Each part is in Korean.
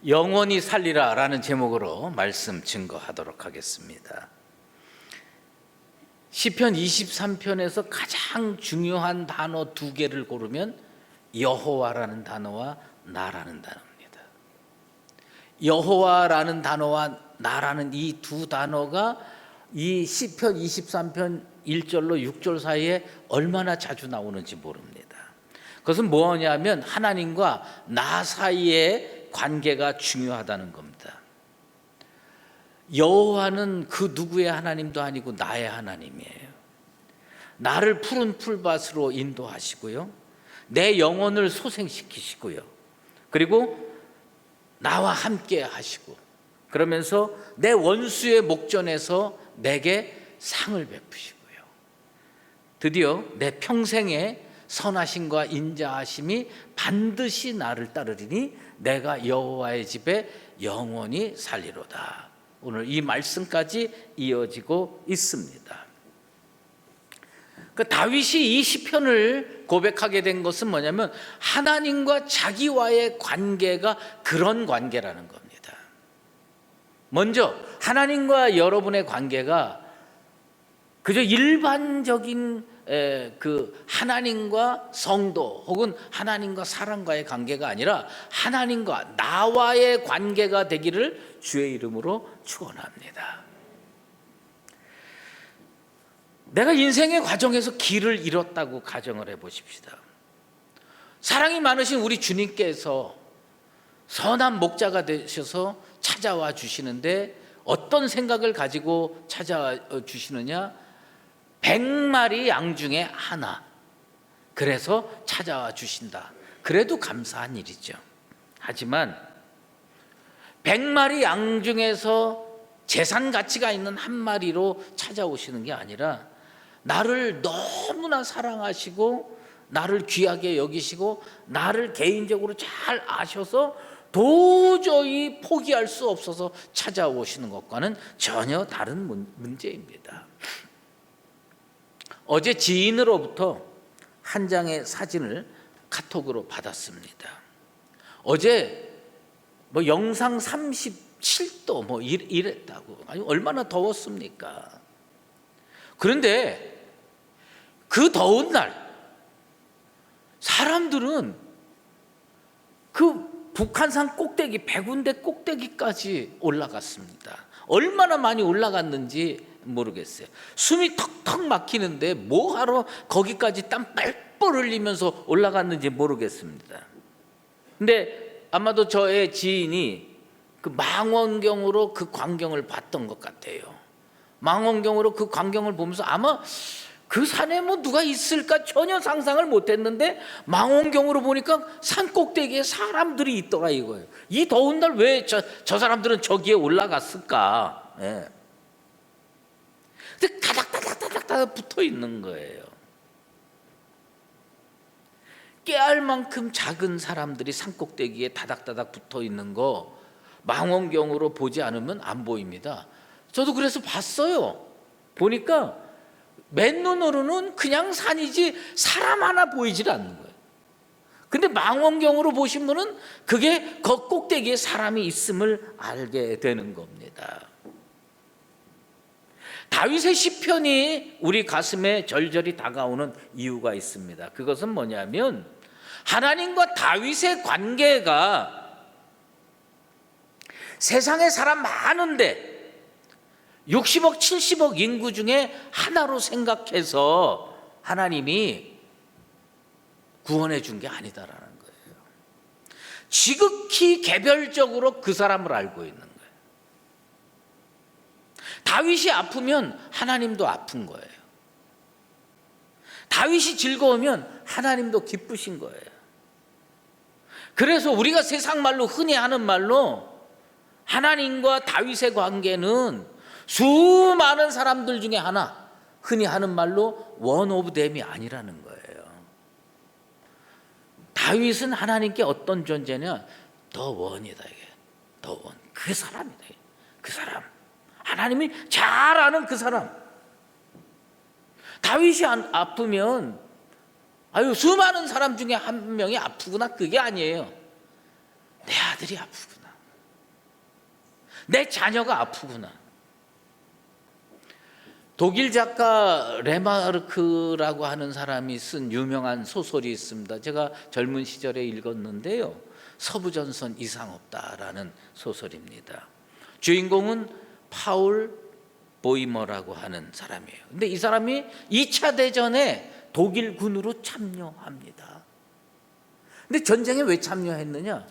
영원히 살리라 라는 제목으로 말씀 증거하도록 하겠습니다. 시편 23편에서 가장 중요한 단어 두 개를 고르면 여호와라는 단어와 나라는 단어입니다. 여호와라는 단어와 나라는 이 두 단어가 이 시편 23편 1절로 6절 사이에 얼마나 자주 나오는지 모릅니다. 그것은 뭐냐면 하나님과 나 사이의 관계가 중요하다는 겁니다. 여호와는 그 누구의 하나님도 아니고 나의 하나님이에요. 나를 푸른 풀밭으로 인도하시고요, 내 영혼을 소생시키시고요, 그리고 나와 함께 하시고, 그러면서 내 원수의 목전에서 내게 상을 베푸시고요, 드디어 내 평생의 선하심과 인자하심이 반드시 나를 따르리니 내가 여호와의 집에 영원히 살리로다. 오늘 이 말씀까지 이어지고 있습니다. 다윗이 이 시편을 고백하게 된 것은 뭐냐면 하나님과 자기와의 관계가 그런 관계라는 겁니다. 먼저 하나님과 여러분의 관계가 그저 일반적인 그 하나님과 성도 혹은 하나님과 사람과의 관계가 아니라 하나님과 나와의 관계가 되기를 주의 이름으로 축원합니다. 내가 인생의 과정에서 길을 잃었다고 가정을 해보십시다. 사랑이 많으신 우리 주님께서 선한 목자가 되셔서 찾아와 주시는데 어떤 생각을 가지고 찾아와 주시느냐? 100마리 양 중에 하나, 그래서 찾아와 주신다. 그래도 감사한 일이죠. 하지만 100마리 양 중에서 재산 가치가 있는 한 마리로 찾아오시는 게 아니라 나를 너무나 사랑하시고 나를 귀하게 여기시고 나를 개인적으로 잘 아셔서 도저히 포기할 수 없어서 찾아오시는 것과는 전혀 다른 문제입니다. 어제 지인으로부터 한 장의 사진을 카톡으로 받았습니다. 어제 영상 37도 이랬다고. 아니, 얼마나 더웠습니까? 그런데 그 더운 날 사람들은 그 북한산 꼭대기 100군데 꼭대기까지 올라갔습니다. 얼마나 많이 올라갔는지 모르겠어요. 숨이 턱턱 막히는데 뭐하러 거기까지 땀 뻘뻘 흘리면서 올라갔는지 모르겠습니다. 근데 아마도 저의 지인이 그 망원경으로 그 광경을 봤던 것 같아요. 망원경으로 그 광경을 보면서 아마 그 산에 누가 있을까 전혀 상상을 못했는데 망원경으로 보니까 산 꼭대기에 사람들이 있더라 이거예요. 이 더운 날 왜 저 사람들은 저기에 올라갔을까? 예. 근데 다닥다닥 붙어 있는 거예요. 깨알만큼 작은 사람들이 산 꼭대기에 다닥다닥 붙어 있는 거 망원경으로 보지 않으면 안 보입니다. 저도 그래서 봤어요. 보니까 맨눈으로는 그냥 산이지 사람 하나 보이질 않는 거예요. 근데 망원경으로 보신 분은 그게 그 꼭대기에 사람이 있음을 알게 되는 겁니다. 다윗의 시편이 우리 가슴에 절절히 다가오는 이유가 있습니다. 그것은 뭐냐면 하나님과 다윗의 관계가 세상에 사람 많은데 60억 70억 인구 중에 하나로 생각해서 하나님이 구원해 준 게 아니다라는 거예요. 지극히 개별적으로 그 사람을 알고 있는 거예요. 다윗이 아프면 하나님도 아픈 거예요. 다윗이 즐거우면 하나님도 기쁘신 거예요. 그래서 우리가 세상 말로 흔히 하는 말로 하나님과 다윗의 관계는 수많은 사람들 중에 하나, 흔히 하는 말로 원 오브 댐이 아니라는 거예요. 다윗은 하나님께 어떤 존재냐? 더 원이다. 이게 더 원. 그 사람이다. 그 사람. 하나님이 잘 아는 그 사람. 다윗이 아프면 수많은 사람 중에 한 명이 아프구나, 그게 아니에요. 내 아들이 아프구나. 내 자녀가 아프구나. 독일 작가 레마르크라고 하는 사람이 쓴 유명한 소설이 있습니다. 제가 젊은 시절에 읽었는데요. 서부전선 이상 없다라는 소설입니다. 주인공은 파울 보이머라고 하는 사람이에요. 근데 이 사람이 2차 대전에 독일 군으로 참여합니다. 근데 전쟁에 왜 참여했느냐?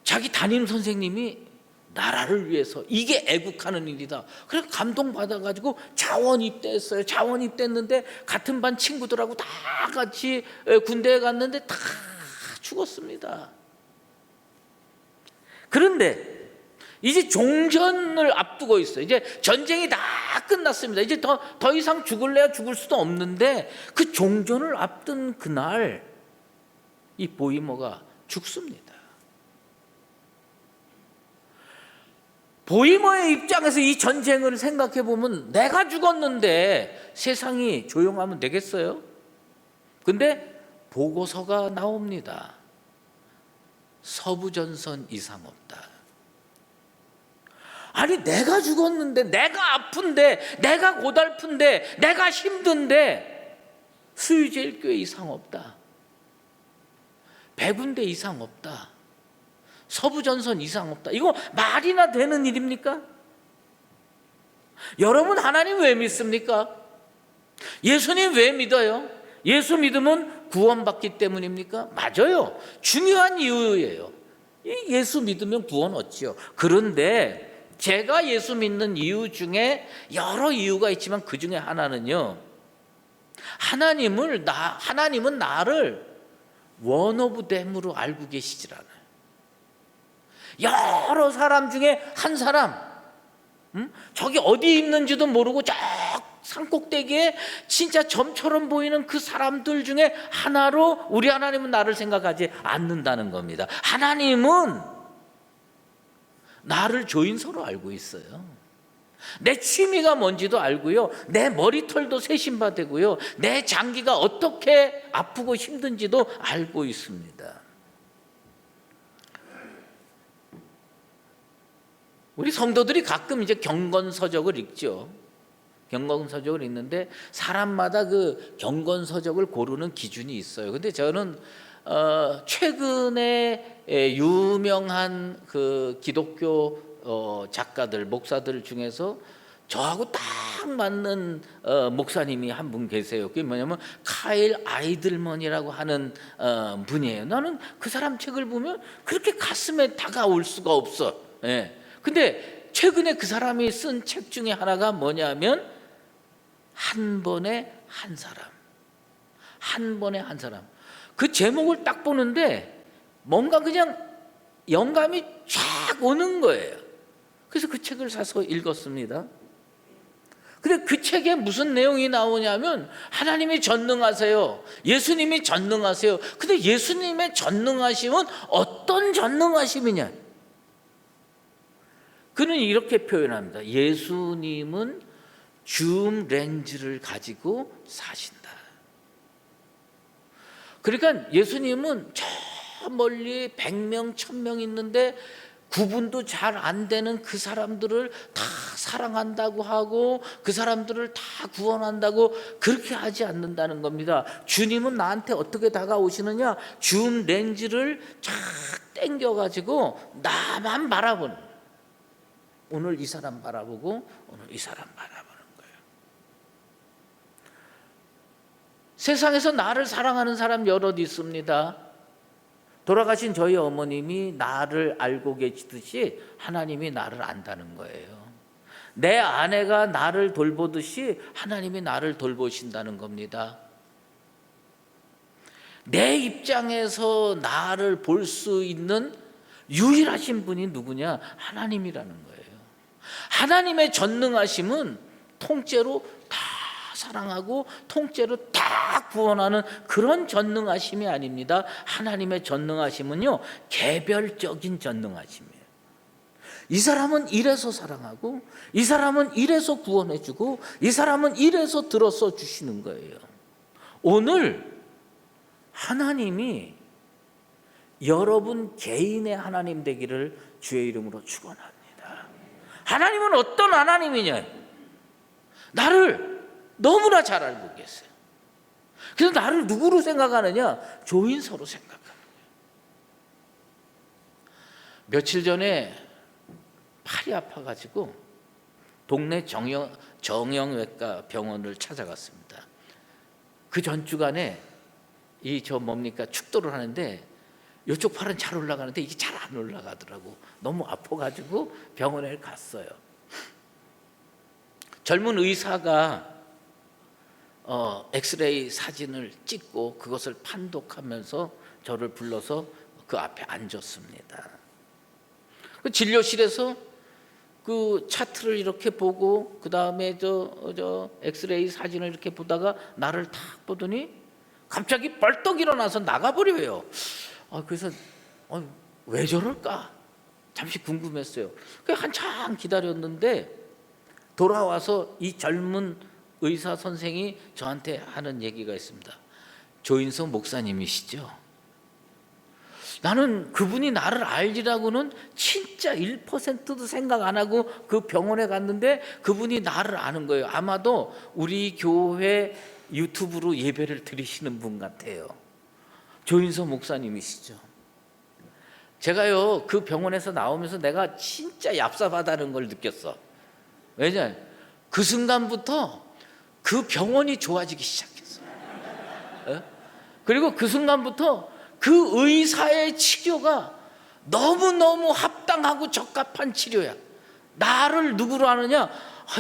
자기 담임 선생님이 나라를 위해서 이게 애국하는 일이다. 그래서 감동받아가지고 자원 입대했어요. 자원 입대했는데 같은 반 친구들하고 다 같이 군대에 갔는데 다 죽었습니다. 그런데 이제 종전을 앞두고 있어요. 이제 전쟁이 다 끝났습니다. 이제 더 이상 죽을래야 죽을 수도 없는데 그 종전을 앞둔 그날 이 보이머가 죽습니다. 보이머의 입장에서 이 전쟁을 생각해 보면 내가 죽었는데 세상이 조용하면 되겠어요? 근데 보고서가 나옵니다. 서부전선 이상 없다. 아니 내가 죽었는데, 내가 아픈데, 내가 고달픈데, 내가 힘든데 수유제일교회 이상 없다. 백운대 이상 없다. 서부전선 이상 없다. 이거 말이나 되는 일입니까? 여러분 하나님 왜 믿습니까? 예수님 왜 믿어요? 예수 믿으면 구원받기 때문입니까? 맞아요. 중요한 이유예요. 예수 믿으면 구원 얻지요. 그런데 제가 예수 믿는 이유 중에 여러 이유가 있지만 그 중에 하나는요, 하나님은 나를 원 오브 댐으로 알고 계시질 않아요. 여러 사람 중에 한 사람, 저기 어디 있는지도 모르고 저 산꼭대기에 진짜 점처럼 보이는 그 사람들 중에 하나로 우리 하나님은 나를 생각하지 않는다는 겁니다. 하나님은 나를 조인서로 알고 있어요. 내 취미가 뭔지도 알고요. 내 머리털도 세신바되고요. 내 장기가 어떻게 아프고 힘든지도 알고 있습니다. 우리 성도들이 가끔 이제 경건서적을 읽죠. 경건서적을 읽는데 사람마다 그 경건서적을 고르는 기준이 있어요. 근데 저는 최근에 유명한 그 기독교 작가들, 목사들 중에서 저하고 딱 맞는 목사님이 한 분 계세요. 그게 뭐냐면 카일 아이들먼이라고 하는 분이에요. 나는 그 사람 책을 보면 그렇게 가슴에 다가올 수가 없어. 예. 근데 최근에 그 사람이 쓴 책 중에 하나가 뭐냐면 한 번에 한 사람. 한 번에 한 사람. 그 제목을 딱 보는데 뭔가 그냥 영감이 쫙 오는 거예요. 그래서 그 책을 사서 읽었습니다. 근데 그 책에 무슨 내용이 나오냐면 하나님이 전능하세요. 예수님이 전능하세요. 근데 예수님의 전능하심은 어떤 전능하심이냐? 그는 이렇게 표현합니다. 예수님은 줌 렌즈를 가지고 사신다. 그러니까 예수님은 저 멀리 100명, 1000명 있는데 구분도 잘 안 되는 그 사람들을 다 사랑한다고 하고 그 사람들을 다 구원한다고 그렇게 하지 않는다는 겁니다. 주님은 나한테 어떻게 다가오시느냐? 줌 렌즈를 쫙 당겨가지고 나만 바라보는, 오늘 이 사람 바라보고 오늘 이 사람 바라보는 거예요. 세상에서 나를 사랑하는 사람 여럿 있습니다. 돌아가신 저희 어머님이 나를 알고 계시듯이 하나님이 나를 안다는 거예요. 내 아내가 나를 돌보듯이 하나님이 나를 돌보신다는 겁니다. 내 입장에서 나를 볼 수 있는 유일하신 분이 누구냐? 하나님이라는 거예요. 하나님의 전능하심은 통째로 다 사랑하고 통째로 다 구원하는 그런 전능하심이 아닙니다. 하나님의 전능하심은요, 개별적인 전능하심이에요. 이 사람은 이래서 사랑하고 이 사람은 이래서 구원해주고 이 사람은 이래서 들어서 주시는 거예요. 오늘 하나님이 여러분 개인의 하나님 되기를 주의 이름으로 축원합니다. 하나님은 어떤 하나님이냐? 나를 너무나 잘 알고 계세요. 그래서 나를 누구로 생각하느냐? 조인서로 생각하는 거예요. 며칠 전에 팔이 아파가지고 동네 정형외과 병원을 찾아갔습니다. 그 전주간에 축도를 하는데 이쪽 팔은 잘 올라가는데 이게 잘 안 올라가더라고. 너무 아파가지고 병원에 갔어요. 젊은 의사가 엑스레이 사진을 찍고 그것을 판독하면서 저를 불러서 그 앞에 앉았습니다. 그 진료실에서 그 차트를 이렇게 보고 그 다음에 저 엑스레이 사진을 이렇게 보다가 나를 탁 보더니 갑자기 벌떡 일어나서 나가버려요. 그래서 왜 저럴까? 잠시 궁금했어요. 한참 기다렸는데 돌아와서 이 젊은 의사 선생이 저한테 하는 얘기가 있습니다. 조인성 목사님이시죠? 나는 그분이 나를 알리라고는 진짜 1%도 생각 안 하고 그 병원에 갔는데 그분이 나를 아는 거예요. 아마도 우리 교회 유튜브로 예배를 드리시는 분 같아요. 조인성 목사님이시죠? 제가요 그 병원에서 나오면서 내가 진짜 얍삽하다는 걸 느꼈어. 왜냐? 그 순간부터 그 병원이 좋아지기 시작했어. 그리고 그 순간부터 그 의사의 치료가 너무너무 합당하고 적합한 치료야. 나를 누구로 아느냐?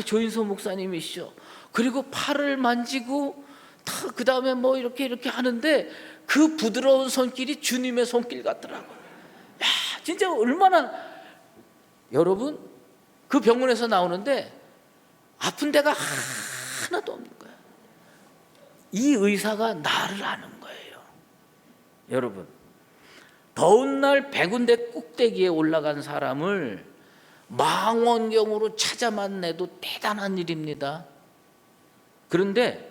조인성 목사님이시죠. 그리고 팔을 만지고 그 다음에 뭐 이렇게 하는데 그 부드러운 손길이 주님의 손길 같더라고. 야, 진짜 얼마나. 여러분, 그 병원에서 나오는데 아픈 데가 하나도 없는 거야. 이 의사가 나를 아는 거예요. 여러분, 더운 날 백운대 꼭대기에 올라간 사람을 망원경으로 찾아만 내도 대단한 일입니다. 그런데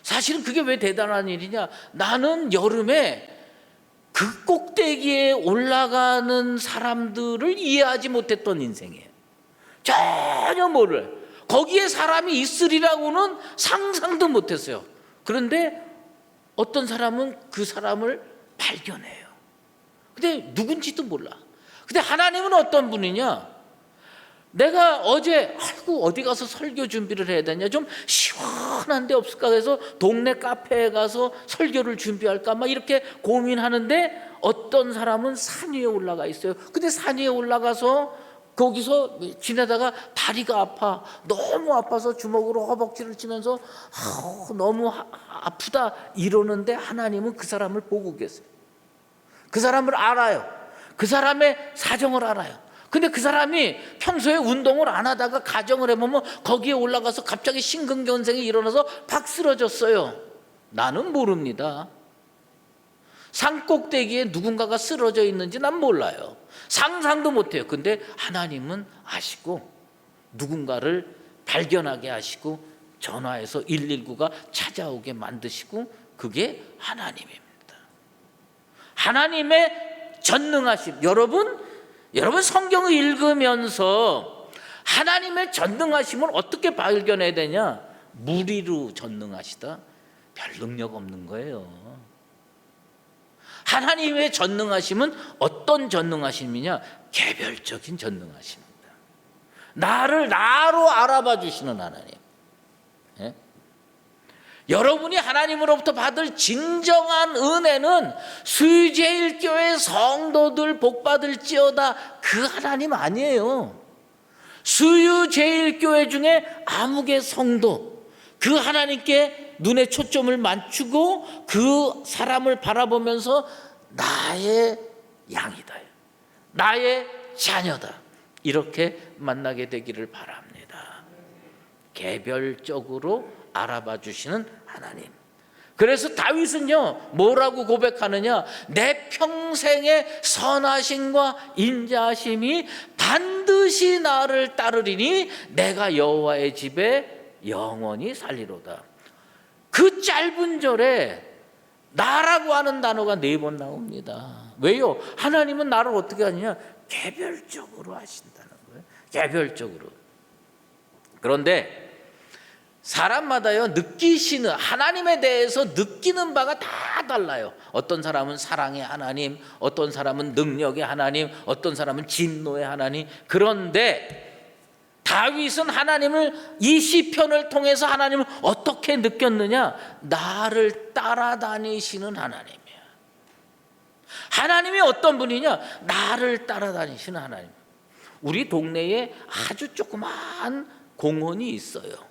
사실은 그게 왜 대단한 일이냐? 나는 여름에 그 꼭대기에 올라가는 사람들을 이해하지 못했던 인생이에요. 전혀 몰라요. 거기에 사람이 있으리라고는 상상도 못했어요. 그런데 어떤 사람은 그 사람을 발견해요. 근데 누군지도 몰라. 근데 하나님은 어떤 분이냐? 내가 어제 어디 가서 설교 준비를 해야 되냐, 좀 시원한 데 없을까 해서 동네 카페에 가서 설교를 준비할까 막 이렇게 고민하는데 어떤 사람은 산 위에 올라가 있어요. 근데 산 위에 올라가서 거기서 지내다가 다리가 아파, 너무 아파서 주먹으로 허벅지를 치면서 너무 아프다 이러는데 하나님은 그 사람을 보고 계세요. 그 사람을 알아요. 그 사람의 사정을 알아요. 근데 그 사람이 평소에 운동을 안 하다가 가정을 해보면 거기에 올라가서 갑자기 심근경색이 일어나서 팍 쓰러졌어요. 나는 모릅니다. 산 꼭대기에 누군가가 쓰러져 있는지 난 몰라요. 상상도 못해요. 근데 하나님은 아시고 누군가를 발견하게 하시고 전화해서 119가 찾아오게 만드시고, 그게 하나님입니다. 하나님의 전능하심. 여러분 성경을 읽으면서 하나님의 전능하심을 어떻게 발견해야 되냐? 무리로 전능하시다? 별 능력 없는 거예요. 하나님의 전능하심은 어떤 전능하심이냐? 개별적인 전능하심입니다. 나를 나로 알아봐 주시는 하나님. 예? 여러분이 하나님으로부터 받을 진정한 은혜는 수유제일교회 성도들 복받을지어다, 그 하나님 아니에요. 수유제일교회 중에 아무개 성도, 그 하나님께 눈에 초점을 맞추고 그 사람을 바라보면서 나의 양이다, 나의 자녀다, 이렇게 만나게 되기를 바랍니다. 개별적으로 알아봐 주시는 하나님. 그래서 다윗은요 뭐라고 고백하느냐? 내 평생의 선하심과 인자하심이 반드시 나를 따르리니 내가 여호와의 집에 영원히 살리로다. 그 짧은 절에 나라고 하는 단어가 4번 나옵니다. 왜요? 하나님은 나를 어떻게 하느냐? 개별적으로 하신다는 거예요. 개별적으로. 그런데 사람마다요, 느끼시는 하나님에 대해서 느끼는 바가 다 달라요. 어떤 사람은 사랑의 하나님, 어떤 사람은 능력의 하나님, 어떤 사람은 진노의 하나님. 그런데 다윗은 하나님을, 이 시편을 통해서 하나님을 어떻게 느꼈느냐? 나를 따라다니시는 하나님이야. 하나님이 어떤 분이냐? 나를 따라다니시는 하나님. 우리 동네에 아주 조그마한 공원이 있어요.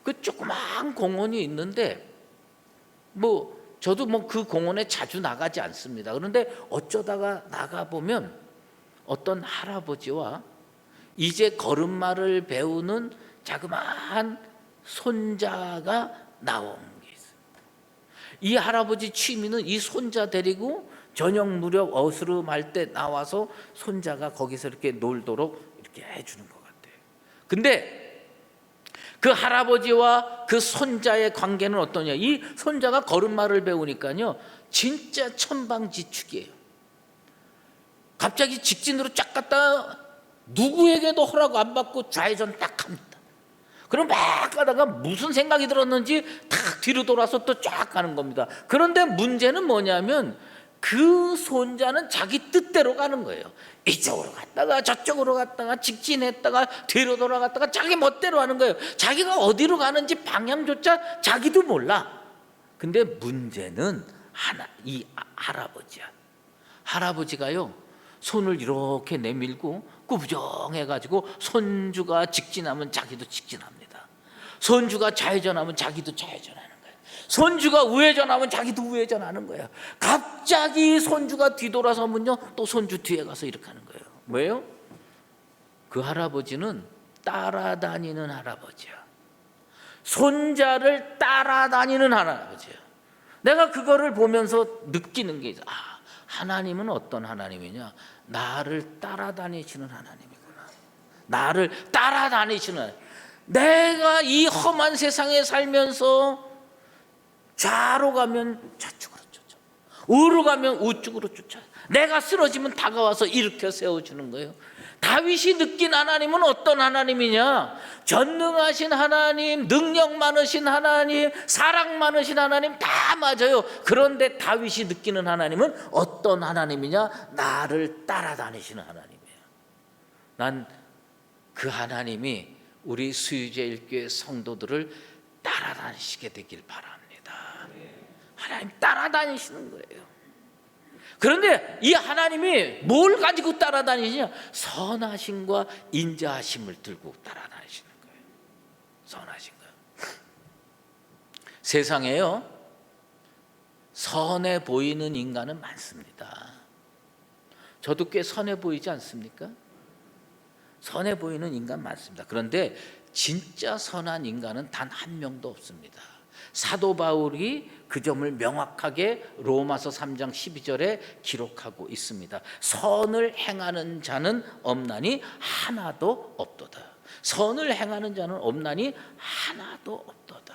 그 조그마한 공원이 있는데 저도 그 공원에 자주 나가지 않습니다. 그런데 어쩌다가 나가 보면 어떤 할아버지와 이제 걸음마를 배우는 자그마한 손자가 나온 게 있어요. 이 할아버지 취미는 이 손자 데리고 저녁 무렵 어스름할 때 나와서 손자가 거기서 이렇게 놀도록 이렇게 해주는 것 같아요. 근데 그 할아버지와 그 손자의 관계는 어떠냐? 이 손자가 걸음마를 배우니까요, 진짜 천방지축이에요. 갑자기 직진으로 쫙 갔다가 누구에게도 허락 안 받고 좌회전 딱 합니다. 그럼 막 가다가 무슨 생각이 들었는지 탁 뒤로 돌아서 또 쫙 가는 겁니다. 그런데 문제는 뭐냐면 그 손자는 자기 뜻대로 가는 거예요. 이쪽으로 갔다가 저쪽으로 갔다가 직진했다가 뒤로 돌아갔다가 자기 멋대로 하는 거예요. 자기가 어디로 가는지 방향조차 자기도 몰라. 근데 문제는 이 할아버지야. 할아버지가요, 손을 이렇게 내밀고 꾸부정해가지고 손주가 직진하면 자기도 직진합니다. 손주가 좌회전하면 자기도 좌회전하는 거예요. 손주가 우회전하면 자기도 우회전하는 거예요. 갑자기 손주가 뒤돌아서면요, 또 손주 뒤에 가서 이렇게 하는 거예요. 뭐예요? 그 할아버지는 따라다니는 할아버지야. 손자를 따라다니는 할아버지야. 내가 그거를 보면서 느끼는 게 있어. 하나님은 어떤 하나님이냐? 나를 따라다니시는 하나님이구나. 나를 따라다니시는 하나님. 내가 이 험한 세상에 살면서 좌로 가면 좌측으로 쫓아, 우로 가면 우측으로 쫓아, 내가 쓰러지면 다가와서 일으켜 세워주는 거예요. 다윗이 느낀 하나님은 어떤 하나님이냐? 전능하신 하나님, 능력 많으신 하나님, 사랑 많으신 하나님 다 맞아요. 그런데 다윗이 느끼는 하나님은 어떤 하나님이냐? 나를 따라다니시는 하나님이에요. 난 그 하나님이 우리 수유제일교회 성도들을 따라다니시게 되길 바랍니다. 하나님 따라다니시는 거예요. 그런데 이 하나님이 뭘 가지고 따라다니시냐? 선하심과 인자하심을 들고 따라다니시는 거예요. 선하신 거예요. 세상에요, 선해 보이는 인간은 많습니다. 저도 꽤 선해 보이지 않습니까? 선해 보이는 인간 많습니다. 그런데 진짜 선한 인간은 단 한 명도 없습니다. 사도 바울이 그 점을 명확하게 로마서 3장 12절에 기록하고 있습니다. 선을 행하는 자는 없나니 하나도 없도다. 선을 행하는 자는 없나니 하나도 없도다.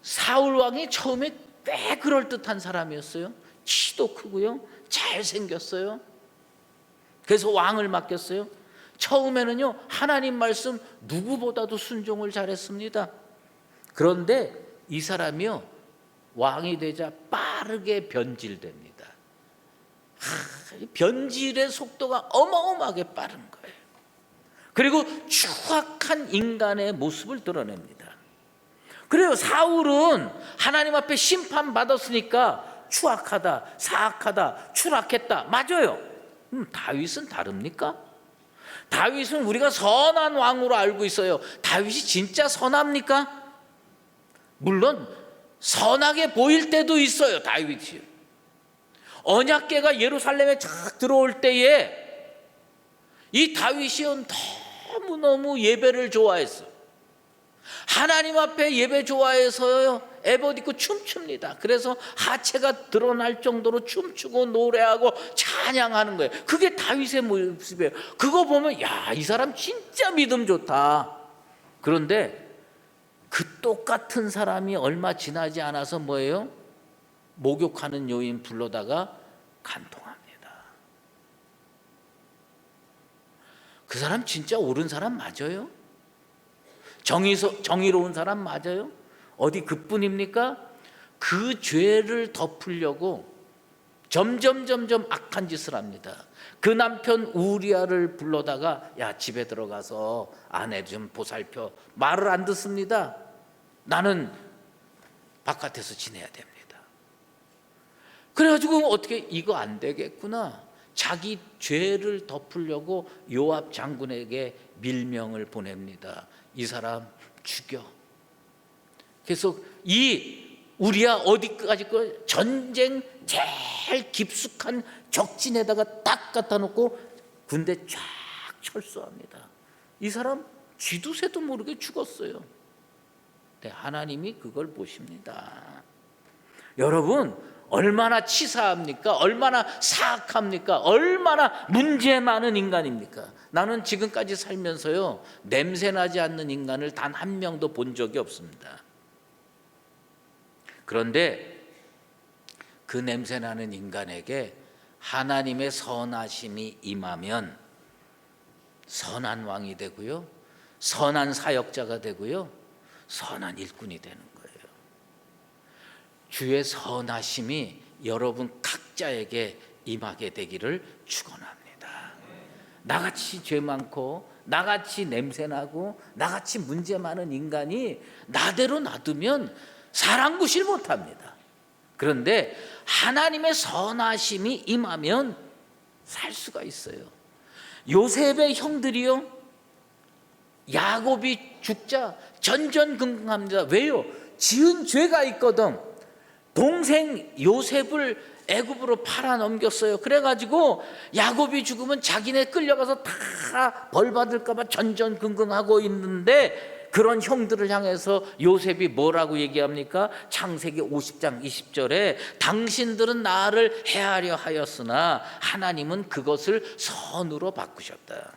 사울 왕이 처음에 꽤 그럴듯한 사람이었어요. 키도 크고요, 잘생겼어요. 그래서 왕을 맡겼어요. 처음에는요, 하나님 말씀 누구보다도 순종을 잘했습니다. 그런데 이 사람이요, 왕이 되자 빠르게 변질됩니다. 변질의 속도가 어마어마하게 빠른 거예요. 그리고 추악한 인간의 모습을 드러냅니다. 그래요, 사울은 하나님 앞에 심판받았으니까 추악하다, 사악하다, 추락했다. 맞아요. 다윗은 다릅니까? 다윗은 우리가 선한 왕으로 알고 있어요. 다윗이 진짜 선합니까? 물론 선하게 보일 때도 있어요. 다윗이 언약궤가 예루살렘에 쫙 들어올 때에 이 다윗이 너무너무 예배를 좋아했어. 하나님 앞에 예배 좋아해서요, 에봇 입고 춤춥니다. 그래서 하체가 드러날 정도로 춤추고 노래하고 찬양하는 거예요. 그게 다윗의 모습이에요. 그거 보면 야, 이 사람 진짜 믿음 좋다. 그런데 그 똑같은 사람이 얼마 지나지 않아서 뭐예요? 목욕하는 여인 불러다가 간통합니다. 그 사람 진짜 옳은 사람 맞아요? 정의로운 사람 맞아요? 어디 그뿐입니까? 그 죄를 덮으려고 점점 악한 짓을 합니다. 그 남편 우리아를 불러다가 야, 집에 들어가서 아내 좀 보살펴. 말을 안 듣습니다. 나는 바깥에서 지내야 됩니다. 그래가지고 어떻게 이거 안 되겠구나. 자기 죄를 덮으려고 요압 장군에게 밀명을 보냅니다. 이 사람 죽여. 그래서 이 우리야 어디까지 전쟁 제일 깊숙한 적진에다가 딱 갖다 놓고 군대 쫙 철수합니다. 이 사람 쥐두새도 모르게 죽었어요. 네, 하나님이 그걸 보십니다. 여러분, 얼마나 치사합니까? 얼마나 사악합니까? 얼마나 문제 많은 인간입니까? 나는 지금까지 살면서요, 냄새나지 않는 인간을 단 한 명도 본 적이 없습니다. 그런데 그 냄새나는 인간에게 하나님의 선하심이 임하면 선한 왕이 되고요, 선한 사역자가 되고요, 선한 일꾼이 되는 거예요. 주의 선하심이 여러분 각자에게 임하게 되기를 축원합니다. 나같이 죄 많고 나같이 냄새나고 나같이 문제 많은 인간이 나대로 놔두면 사랑구실 못합니다. 그런데 하나님의 선하심이 임하면 살 수가 있어요. 요셉의 형들이요, 야곱이 죽자 전전긍긍합니다. 왜요? 지은 죄가 있거든. 동생 요셉을 애굽으로 팔아 넘겼어요. 그래가지고 야곱이 죽으면 자기네 끌려가서 다 벌 받을까 봐 전전긍긍하고 있는데, 그런 형들을 향해서 요셉이 뭐라고 얘기합니까? 창세기 50장 20절에 당신들은 나를 해하려 하였으나 하나님은 그것을 선으로 바꾸셨다.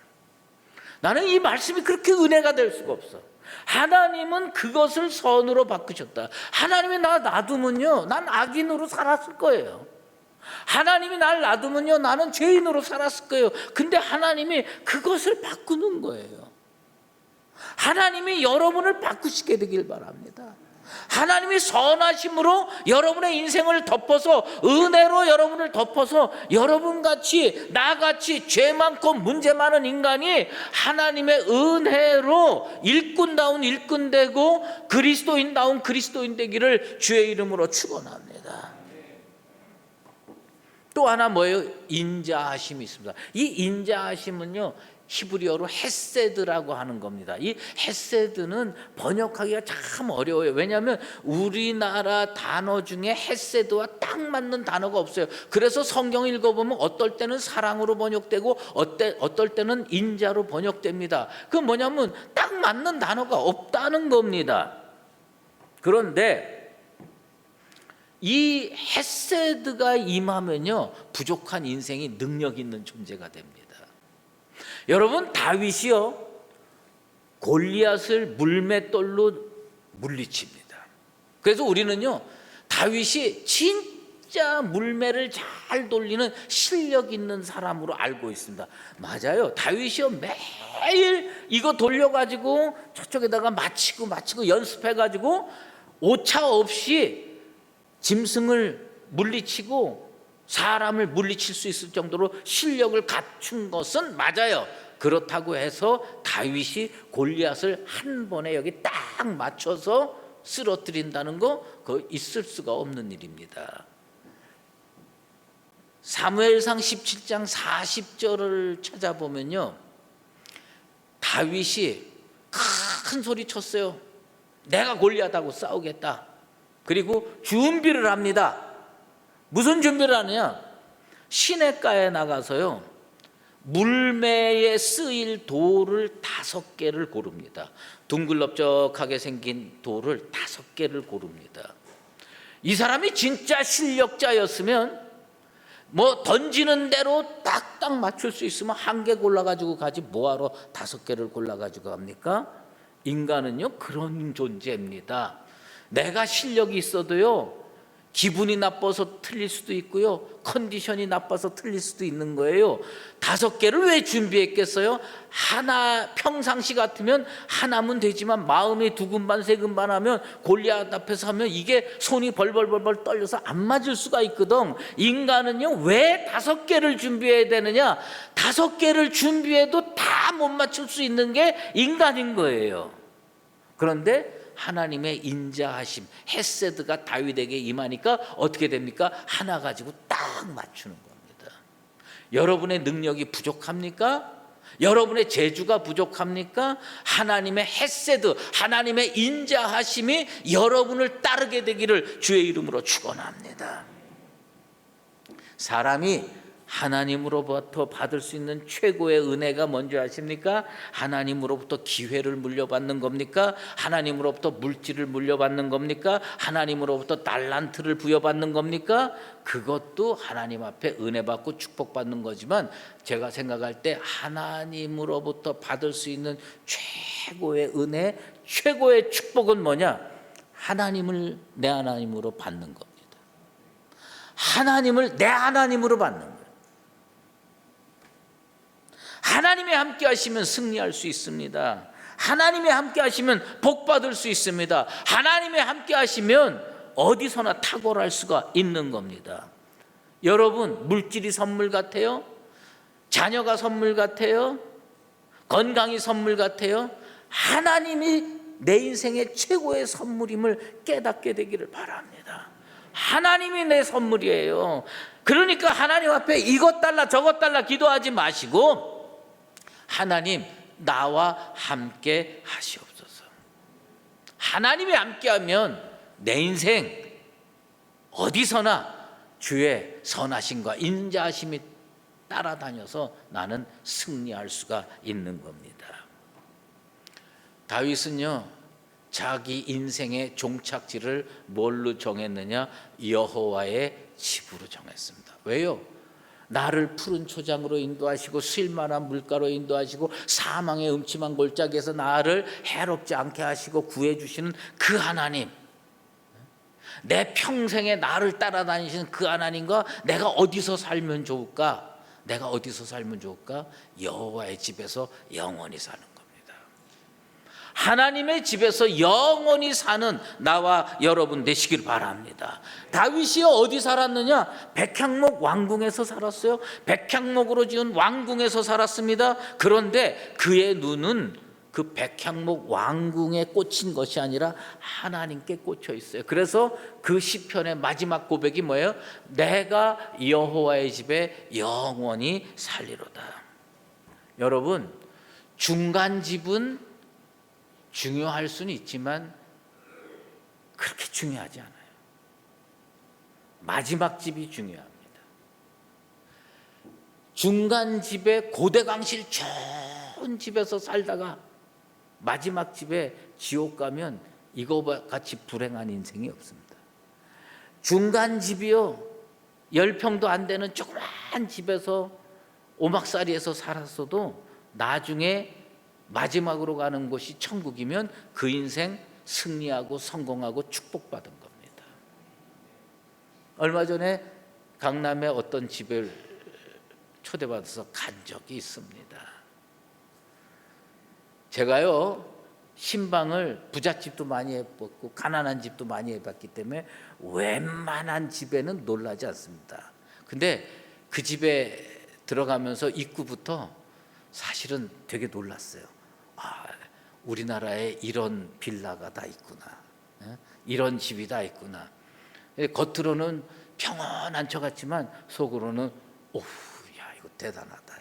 나는 이 말씀이 그렇게 은혜가 될 수가 없어. 하나님은 그것을 선으로 바꾸셨다. 하나님이 나 놔두면요, 난 악인으로 살았을 거예요. 하나님이 날 놔두면요, 나는 죄인으로 살았을 거예요. 근데 하나님이 그것을 바꾸는 거예요. 하나님이 여러분을 바꾸시게 되길 바랍니다. 하나님이 선하심으로 여러분의 인생을 덮어서, 은혜로 여러분을 덮어서, 여러분같이 나같이 죄 많고 문제 많은 인간이 하나님의 은혜로 일꾼다운 일꾼 되고 그리스도인다운 그리스도인 되기를 주의 이름으로 축원합니다. 또 하나 뭐예요? 인자하심이 있습니다. 이 인자하심은요, 히브리어로 헤세드라고 하는 겁니다. 이 헤세드는 번역하기가 참 어려워요. 왜냐하면 우리나라 단어 중에 헤세드와 딱 맞는 단어가 없어요. 그래서 성경 읽어보면 어떨 때는 사랑으로 번역되고 어떨 때는 인자로 번역됩니다. 그건 뭐냐면 딱 맞는 단어가 없다는 겁니다. 그런데 이 헤세드가 임하면요, 부족한 인생이 능력 있는 존재가 됩니다. 여러분, 다윗이요, 골리앗을 물맷돌로 물리칩니다. 그래서 우리는요, 다윗이 진짜 물매를 잘 돌리는 실력 있는 사람으로 알고 있습니다. 맞아요. 다윗이요, 매일 이거 돌려가지고 저쪽에다가 맞히고 연습해가지고 오차 없이 짐승을 물리치고 사람을 물리칠 수 있을 정도로 실력을 갖춘 것은 맞아요. 그렇다고 해서 다윗이 골리앗을 한 번에 여기 딱 맞춰서 쓰러뜨린다는 거, 그거 있을 수가 없는 일입니다. 사무엘상 17장 40절을 찾아보면요, 다윗이 큰 소리 쳤어요. 내가 골리앗하고 싸우겠다. 그리고 준비를 합니다. 무슨 준비를 하느냐? 시냇가에 나가서요, 물매에 쓰일 돌을 5개를 고릅니다. 둥글럽적하게 생긴 돌을 5개를 고릅니다. 이 사람이 진짜 실력자였으면 뭐 던지는 대로 딱딱 맞출 수 있으면 1개 골라가지고 가지, 뭐하러 5개를 골라가지고 갑니까? 인간은요, 그런 존재입니다. 내가 실력이 있어도요, 기분이 나빠서 틀릴 수도 있고요, 컨디션이 나빠서 틀릴 수도 있는 거예요. 5개를 왜 준비했겠어요? 하나, 평상시 같으면 하나면 되지만 마음이 두근반 세근반 하면, 골리앗 앞에서 하면 이게 손이 벌벌벌벌 떨려서 안 맞을 수가 있거든. 인간은요, 왜 5개를 준비해야 되느냐? 5개를 준비해도 다 못 맞출 수 있는 게 인간인 거예요. 그런데 하나님의 인자하심, 헤세드가 다윗에게 임하니까 어떻게 됩니까? 하나 가지고 딱 맞추는 겁니다. 여러분의 능력이 부족합니까? 여러분의 재주가 부족합니까? 하나님의 헤세드, 하나님의 인자하심이 여러분을 따르게 되기를 주의 이름으로 축원합니다. 사람이 하나님으로부터 받을 수 있는 최고의 은혜가 뭔지 아십니까? 하나님으로부터 기회를 물려받는 겁니까? 하나님으로부터 물질을 물려받는 겁니까? 하나님으로부터 달란트를 부여받는 겁니까? 그것도 하나님 앞에 은혜 받고 축복받는 거지만, 제가 생각할 때 하나님으로부터 받을 수 있는 최고의 은혜, 최고의 축복은 뭐냐? 하나님을 내 하나님으로 받는 겁니다. 하나님을 내 하나님으로 받는 거예요. 하나님이 함께 하시면 승리할 수 있습니다. 하나님이 함께 하시면 복 받을 수 있습니다. 하나님이 함께 하시면 어디서나 탁월할 수가 있는 겁니다. 여러분, 물질이 선물 같아요? 자녀가 선물 같아요? 건강이 선물 같아요? 하나님이 내 인생의 최고의 선물임을 깨닫게 되기를 바랍니다. 하나님이 내 선물이에요. 그러니까 하나님 앞에 이것 달라 저것 달라 기도하지 마시고, 하나님, 나와 함께 하시옵소서. 하나님이 함께하면 내 인생 어디서나 주의 선하심과 인자하심이 따라다녀서 나는 승리할 수가 있는 겁니다. 다윗은요, 자기 인생의 종착지를 뭘로 정했느냐? 여호와의 집으로 정했습니다. 왜요? 나를 푸른 초장으로 인도하시고 쉴만한 물가로 인도하시고 사망의 음침한 골짜기에서 나를 해롭지 않게 하시고 구해주시는 그 하나님, 내 평생에 나를 따라다니시는 그 하나님과 내가 어디서 살면 좋을까? 내가 어디서 살면 좋을까? 여호와의 집에서 영원히 사는 겁니다. 하나님의 집에서 영원히 사는 나와 여러분 되시길 바랍니다. 다윗이 어디 살았느냐? 백향목 왕궁에서 살았어요. 백향목으로 지은 왕궁에서 살았습니다. 그런데 그의 눈은 그 백향목 왕궁에 꽂힌 것이 아니라 하나님께 꽂혀 있어요. 그래서 그 시편의 마지막 고백이 뭐예요? 내가 여호와의 집에 영원히 살리로다. 여러분, 중간 집은 중요할 수는 있지만 그렇게 중요하지 않아요. 마지막 집이 중요합니다. 중간 집에 고대강실 좋은 집에서 살다가 마지막 집에 지옥 가면 이거와 같이 불행한 인생이 없습니다. 중간 집이요, 10평도 안 되는 조그만 집에서 오막살이에서 살았어도 나중에 마지막으로 가는 곳이 천국이면 그 인생 승리하고 성공하고 축복받은 겁니다. 얼마 전에 강남의 어떤 집을 초대받아서 간 적이 있습니다. 제가요, 신방을 부잣집도 많이 해봤고 가난한 집도 많이 해봤기 때문에 웬만한 집에는 놀라지 않습니다. 근데 그 집에 들어가면서 입구부터 사실은 되게 놀랐어요. 아, 우리나라에 이런 빌라가 다 있구나, 이런 집이 다 있구나. 겉으로는 평온한 척 같지만 속으로는 오우, 야, 이거 대단하다.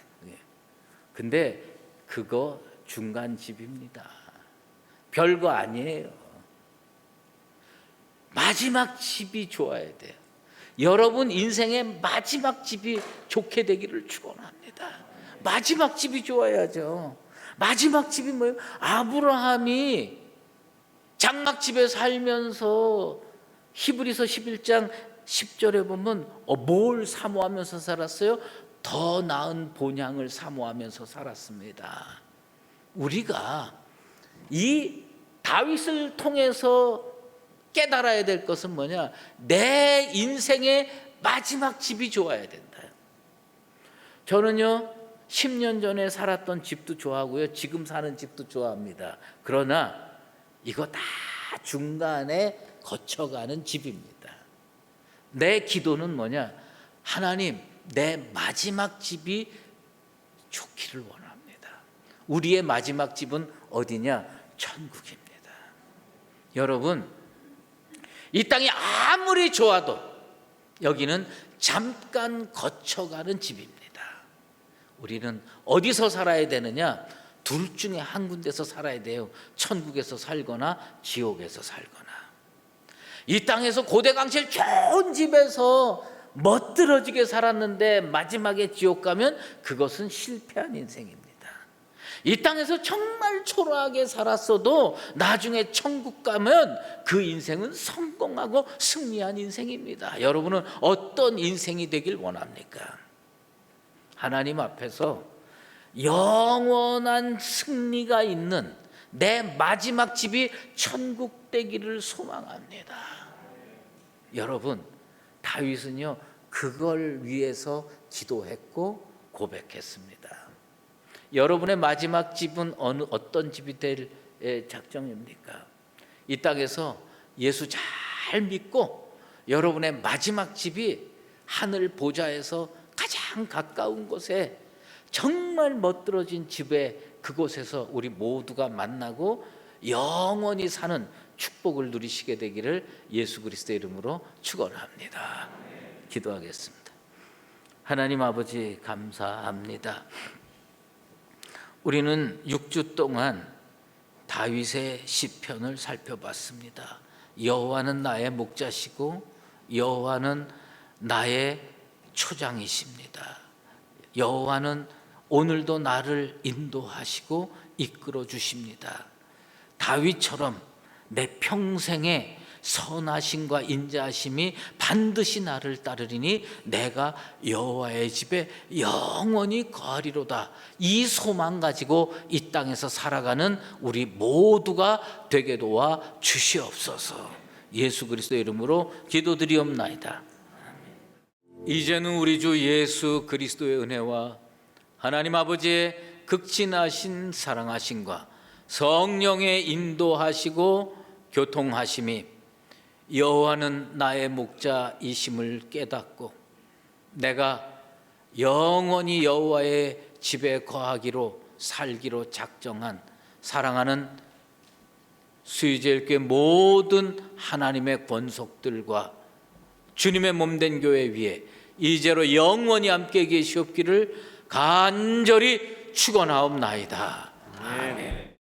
근데 그거 중간 집입니다. 별거 아니에요. 마지막 집이 좋아야 돼요. 여러분 인생의 마지막 집이 좋게 되기를 축원합니다. 마지막 집이 좋아야죠. 마지막 집이 뭐예요? 아브라함이 장막집에 살면서 히브리서 11장 10절에 보면 뭘 사모하면서 살았어요? 더 나은 본향을 사모하면서 살았습니다. 우리가 이 다윗을 통해서 깨달아야 될 것은 뭐냐? 내 인생의 마지막 집이 좋아야 된다. 저는요 10년 전에 살았던 집도 좋아하고요 지금 사는 집도 좋아합니다. 그러나 이거 다 중간에 거쳐가는 집입니다. 내 기도는 뭐냐? 하나님, 내 마지막 집이 좋기를 원합니다. 우리의 마지막 집은 어디냐? 천국입니다. 여러분, 이 땅이 아무리 좋아도 여기는 잠깐 거쳐가는 집입니다. 우리는 어디서 살아야 되느냐? 둘 중에 한 군데서 살아야 돼요. 천국에서 살거나 지옥에서 살거나. 이 땅에서 고대강실 좋은 집에서 멋들어지게 살았는데 마지막에 지옥 가면 그것은 실패한 인생입니다. 이 땅에서 정말 초라하게 살았어도 나중에 천국 가면 그 인생은 성공하고 승리한 인생입니다. 여러분은 어떤 인생이 되길 원합니까? 하나님 앞에서 영원한 승리가 있는 내 마지막 집이 천국 되기를 소망합니다. 여러분, 다윗은요 그걸 위해서 기도했고 고백했습니다. 여러분의 마지막 집은 어떤 집이 될 작정입니까? 이 땅에서 예수 잘 믿고 여러분의 마지막 집이 하늘 보좌에서 가장 가까운 곳에 정말 멋들어진 집에 그곳에서 우리 모두가 만나고 영원히 사는 축복을 누리시게 되기를 예수 그리스도의 이름으로 축원합니다. 기도하겠습니다. 하나님 아버지 감사합니다. 우리는 6주 동안 다윗의 시편을 살펴봤습니다. 여호와는 나의 목자시고 여호와는 나의 초장이십니다. 여호와는 오늘도 나를 인도하시고 이끌어 주십니다. 다윗처럼 내 평생에 선하심과 인자하심이 반드시 나를 따르리니 내가 여호와의 집에 영원히 거하리로다. 이 소망 가지고 이 땅에서 살아가는 우리 모두가 되게 도와 주시옵소서. 예수 그리스도의 이름으로 기도드리옵나이다. 이제는 우리 주 예수 그리스도의 은혜와 하나님 아버지의 극진하신 사랑하심과 성령의 인도하시고 교통하심이 여호와는 나의 목자이심을 깨닫고 내가 영원히 여호와의 집에 거하기로 살기로 작정한 사랑하는 수의제일교회 모든 하나님의 권속들과 주님의 몸된 교회 위에 이제로 영원히 함께 계시옵기를 간절히 축원하옵나이다. 아멘.